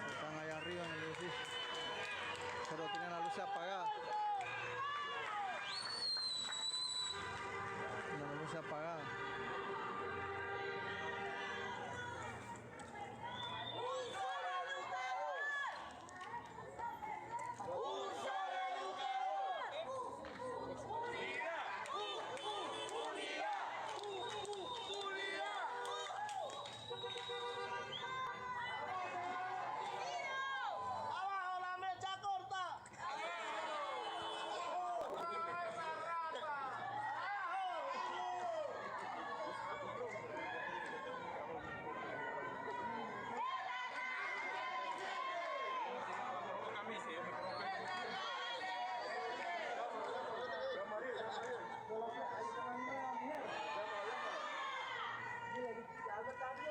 Están allá arriba en el edificio, pero tienen la luz apagada. Tienen la luz apagada.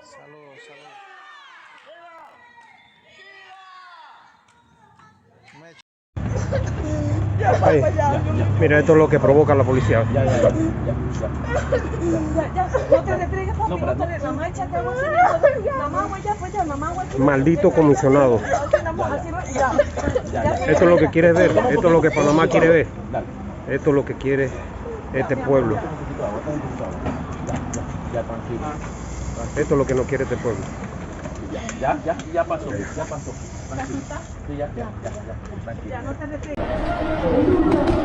Saludos, saludos. Ahí. Mira, esto es lo que provoca la policía. No te retriegues, papi, no te le... Mamá, échate agua así, mamá, agua ya, pues ya, mamá, agua así. Maldito comisionado. Esto es lo que quiere ver, esto es lo que Panamá quiere ver. Esto es lo que quiere este pueblo. Ya, tranquilo. Esto es lo que no quiere este pueblo. Ya pasó, ya pasó. Tranquilo. Sí, ya, tranquilo. Ya no te retriegues.